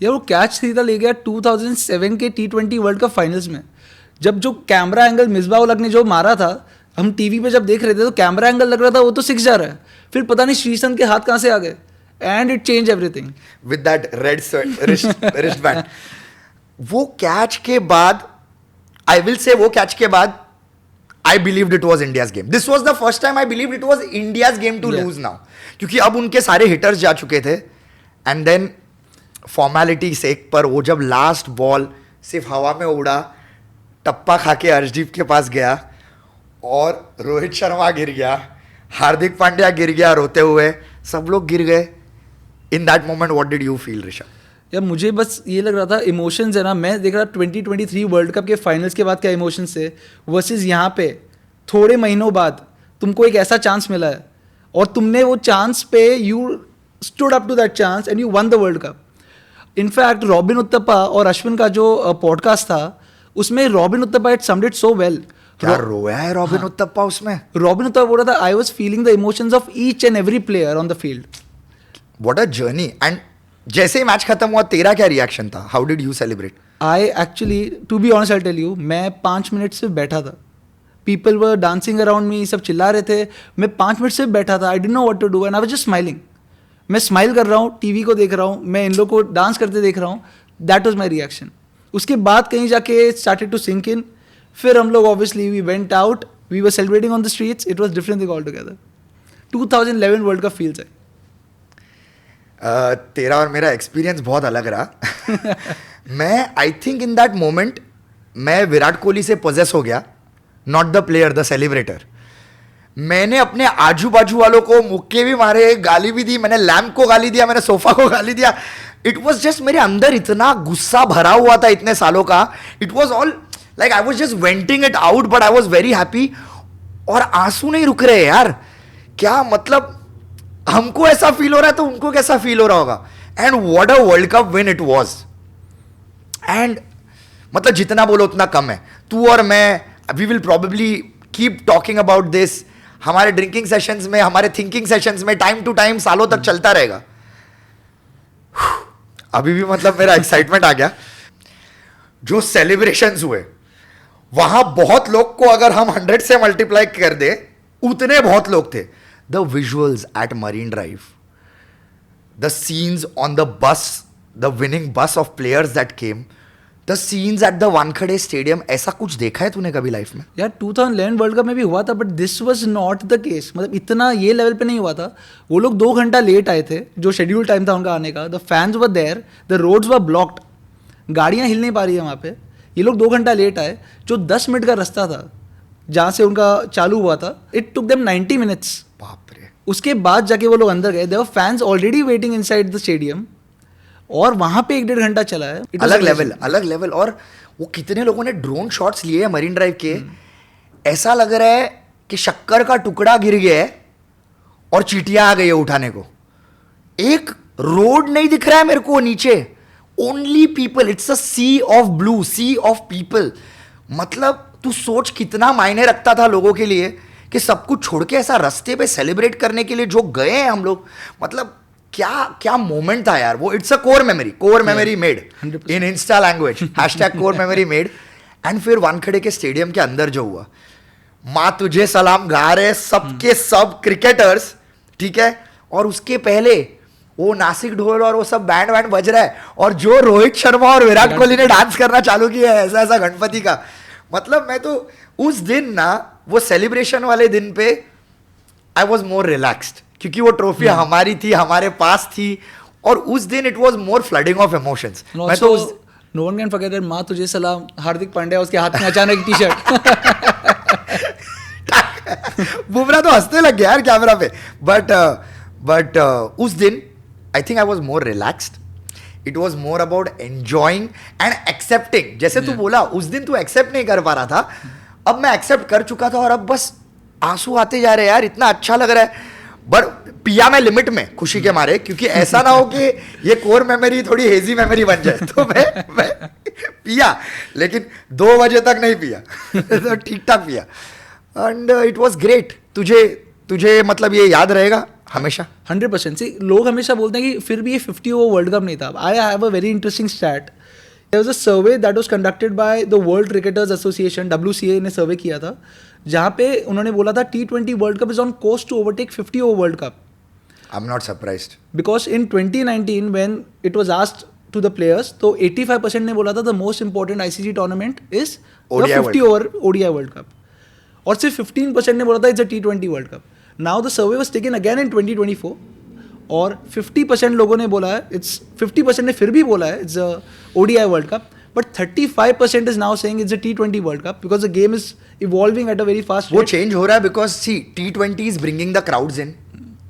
यार. वो कैच सीधा ले गया 2007 के T20 वर्ल्ड कप फाइनल्स में. जब जो कैमरा एंगल मिसबाह उल हक ने जो मारा था, हम टीवी पे जब देख रहे थे तो कैमरा एंगल लग रहा था वो तो 6 जा रहा है. फिर पता नहीं श्रीसंत के हाथ कहाँ से आ गए, and it change everything with that red wrist band. वो कैच के बाद, आई विल से, वो कैच के बाद I believed it was India's game. This was the first time I believed it was India's game to lose now. क्योंकि अब उनके सारे हिटर्स जा चुके थे. एंड देन फॉर्मेलिटी सेक पर वो जब लास्ट बॉल सिर्फ हवा में उड़ा, टप्पा खा के अर्शदीप के पास गया, और रोहित शर्मा गिर गया, हार्दिक पांड्या गिर गया रोते हुए, सब लोग गिर गए. In that moment, what did you feel, Rishabh? यार मुझे बस ये लग रहा था इमोशंस है ना, मैं देख रहा 2023 वर्ल्ड कप के फाइनल्स के बाद क्या इमोशंस थे वर्सेस यहाँ पे थोड़े महीनों बाद तुमको एक ऐसा चांस मिला है और तुमने वो चांस पे you stood up to that chance and you won the world cup. In fact Robin Uthappa और अश्विन का जो पॉडकास्ट था उसमें Robin Uthappa it summed it so well. क्या रोया है रॉबिन उत्तपा उसमें? रॉबिन उत्तपा बोल रहा था I was feeling the emotions of each and every player on the field. What a journey. And जैसे ही मैच खत्म हुआ तेरा क्या रिएक्शन था? How did you celebrate? I actually to be honest I tell you, मैं 5 minute सिर्फ बैठा था. People were dancing around me, सब चिल्ला रहे थे, मैं 5 मिनट सिर्फ बैठा था. I didn't know what to do and I was just smiling. मैं स्माइल कर रहा हूँ, टीवी को देख रहा हूँ, मैं इन लोगों को डांस करते देख रहा हूँ. That was my reaction. उसके बाद कहीं जाके स्टार्टेड टू सिंक इन. फिर हम लोग obviously we went out, we were celebrating on the streets. It was different thing altogether. 2011 world cup feels है. तेरा और मेरा एक्सपीरियंस बहुत अलग रहा. मैं I think in that moment मैं विराट कोहली से पोजेस हो गया, not the player, the celebrator. मैंने अपने आजू बाजू वालों को मुक्के भी मारे, गाली भी दी, मैंने लैम्प को गाली दिया, मैंने सोफा को गाली दिया. इट वॉज जस्ट मेरे अंदर इतना गुस्सा भरा हुआ था इतने सालों का. It was all like I was just venting it out, but I was very happy. और आंसू नहीं रुक रहे यार. क्या मतलब, हमको ऐसा फील हो रहा है तो उनको कैसा फील हो रहा होगा. And what a world cup win it was. And मतलब जितना बोलो उतना कम है. तू और मैं, we will probably keep talking about this. हमारे ड्रिंकिंग सेशंस में, हमारे थिंकिंग सेशंस में टाइम टू टाइम सालों तक चलता रहेगा. अभी भी मतलब मेरा एक्साइटमेंट आ गया. जो सेलिब्रेशंस हुए वहां बहुत लोग को अगर हम 100 से मल्टीप्लाई कर दे उतने बहुत लोग थे. The visuals at Marine Drive, the scenes on the bus, the winning bus of players that came, the scenes at the Wankhede Stadium. ऐसा कुछ देखा है तूने कभी लाइफ में? यार 2011 वर्ल्ड कप में भी हुआ था, but this was not the case. मतलब इतना ये लेवल पे नहीं हुआ था. वो लोग 2 घंटा लेट आए थे, जो शेड्यूल टाइम था उनका आने का. The fans were there, the roads were blocked, गाड़ियाँ हिल नहीं पा रही है वहाँ पे. ये लोग 2 घंटा लेट आए. जो 10 मिनट का रास्ता था जहाँ से उनका चालू हुआ था, इट टुक देम 90 मिनट्स. बाप रे. उसके बाद जाके वो लोग अंदर गए. There were fans already waiting inside the stadium और वहां पे 1.5 घंटा चला है. अलग लेवल, अलग लेवल. और वो कितने लोगों ने ड्रोन शॉट्स लिए हैं मरीन ड्राइव के. ऐसा लग रहा है कि शक्कर का टुकड़ा गिर गया है और चींटियां आ गई है उठाने को. एक रोड नहीं दिख रहा है मेरे को नीचे. Only people. It's a sea of blue, sea of people. मतलब तू सोच कितना मायने रखता था लोगों के लिए कि सब कुछ छोड़ के ऐसा रास्ते पे सेलिब्रेट करने के लिए जो गए हैं हम लोग. मतलब क्या क्या मोमेंट था यार वो. It's a core memory made in Insta language, #core memory made. And फिर वानखेड़े के स्टेडियम के अंदर जो हुआ, माँ तुझे सलाम गा रहे सबके सब क्रिकेटर्स, ठीक है. और उसके पहले वो नासिक ढोल और वो सब बैंड वैंड बज रहा है. और जो रोहित शर्मा और विराट कोहली ने डांस करना चालू किया है ऐसा ऐसा गणपति का. मतलब मैं तो उस दिन ना, वो सेलिब्रेशन वाले दिन पे आई वॉज मोर रिलैक्स्ड, क्योंकि वो ट्रॉफी हमारी थी, हमारे पास थी. और उस दिन it was more flooding of emotions. मैं तो no one can forget that माँ तुझे सलाम. हार्दिक पांड्या उसके हाथ में अचानक टी-शर्ट. बुमराह तो हंसने लग गया यार कैमरा पे. बट उस दिन I think I was more relaxed. It was more about enjoying and accepting. जैसे तू बोला उस दिन तू एक्सेप्ट नहीं कर पा रहा था, अब मैं एक्सेप्ट कर चुका था. और अब बस आंसू आते जा रहे हैं यार. इतना अच्छा लग रहा है. बट पिया मैं लिमिट में खुशी के मारे, क्योंकि ऐसा ना हो कि ये कोर मेमोरी थोड़ी हेजी मेमोरी बन जाए. तो मैं पिया, लेकिन 2 बजे तक नहीं पिया. तो ठीक ठाक पिया. And it was great. तुझे मतलब ये याद रहेगा हमेशा? 100%. सी लोग हमेशा बोलते हैं कि फिर भी ये 50 ओवर वर्ल्ड कप नहीं था. I have a very interesting stat. There was a survey that was conducted by the world cricketers association, WCA ने सर्वे किया था, जहाँ पे उन्होंने बोला था T20 world cup is on course to overtake 50 over world cup. I am not surprised, because in 2019 when it was asked to the players, तो 85% ने बोला था the most important ICC tournament is the 50 over ODI world cup. और सिर्फ 15% ने बोला था it's a T20 world cup. Now the survey was taken again in 2024 और 50% लोगों ने बोला है इट्स 50% ने फिर भी बोला है it's a ODI world cup. But 35% is now saying it's a T20 World Cup because the game is evolving at a very fast rate. वो change हो रहा है because see T20 is bringing the crowds in.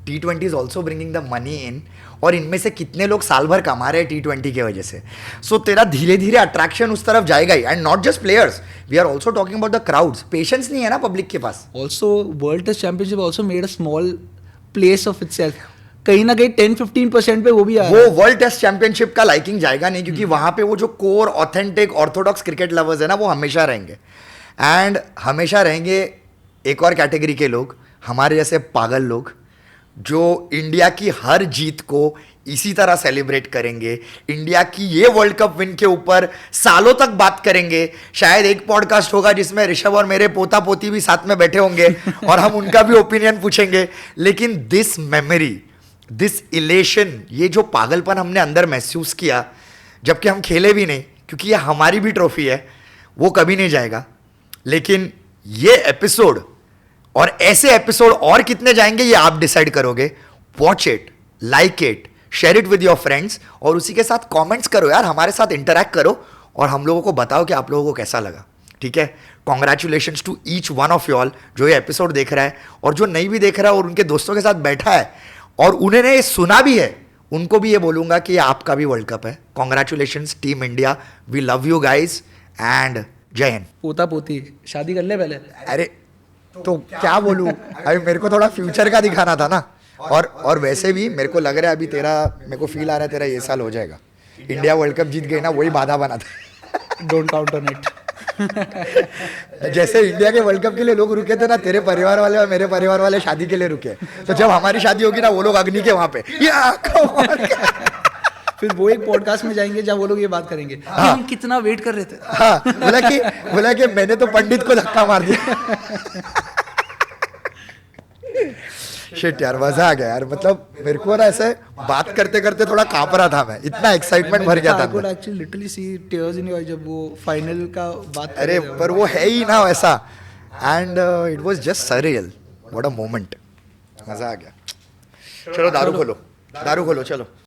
T20 is also bringing the money in, और इनमें से कितने लोग साल भर कमा रहे हैं T20 की वजह से. सो तेरा धीरे धीरे अट्रैक्शन उस तरफ जाएगा ही. And not just players, we are also talking about the crowds. Patience नहीं है ना पब्लिक के पास. Also, World Test Championship also made a small place of itself. कहीं ना कहीं 10-15% पे वो भी आया. वो वर्ल्ड टेस्ट चैंपियनशिप का लाइकिंग जाएगा नहीं, क्योंकि वहां पे वो जो core authentic Orthodox cricket lovers है ना, वो हमेशा रहेंगे. एंड हमेशा रहेंगे एक और कैटेगरी के लोग, हमारे जैसे पागल लोग, जो इंडिया की हर जीत को इसी तरह सेलिब्रेट करेंगे, इंडिया की ये वर्ल्ड कप विन के ऊपर सालों तक बात करेंगे. शायद एक पॉडकास्ट होगा जिसमें ऋषभ और मेरे पोता पोती भी साथ में बैठे होंगे और हम उनका भी ओपिनियन पूछेंगे. लेकिन दिस मेमोरी, दिस इलेशन, ये जो पागलपन हमने अंदर महसूस किया जबकि हम खेले भी नहीं, क्योंकि ये हमारी भी ट्रॉफी है, वो कभी नहीं जाएगा. लेकिन ये एपिसोड और ऐसे एपिसोड और कितने जाएंगे ये आप डिसाइड करोगे. Watch it, like it, share it with your friends, और उसी के साथ कमेंट्स करो यार, हमारे साथ इंटरैक्ट करो और हम लोगों को बताओ कि आप लोगों को कैसा लगा. ठीक है, congratulations to each one of you all जो ये एपिसोड देख रहा है, और जो नहीं भी देख रहा है और उनके दोस्तों के साथ बैठा है और उन्होंने ये सुना भी है, उनको भी ये बोलूंगा कि ये आपका भी वर्ल्ड कप है. Congratulations team India, we love you guys and जय हिंद. पोता पोती शादी कर ले पहले. अरे तो क्या बोलूं, अभी मेरे को थोड़ा फ्यूचर का दिखाना था ना. और वैसे भी मेरे को लग रहा है अभी तेरा, मेरे को फील आ रहा है तेरा ये साल हो जाएगा. इंडिया वर्ल्ड कप जीत गई ना, वही बाधा बना था. Don't count on it. जैसे इंडिया के वर्ल्ड कप के लिए लोग रुके थे ना, तेरे परिवार वाले और मेरे परिवार वाले शादी के लिए रुके. तो जब हमारी शादी होगी ना, वो लोग अग्नि के वहां पे फिर वो एक पॉडकास्ट में जाएंगे जब वो लोग ये बात करेंगे कि हम कितना वेट कर रहे थे. हाँ, बोला कि मैंने तो पंडित को धक्का मार दिया. शिट यार, मजा आ गया यार. मतलब मेरे को ना ऐसे बात करते करते थोड़ा कांप रहा था मैं, इतना एक्साइटमेंट भर गया था. I could actually literally see tears in your eyes जब वो फाइनल का बात कर अरे रहे थे. पर वो है ही ना वैसा. And it was just surreal. What a moment. मजा आ गया. चलो दारू खोलो, दारू खोलो, चलो.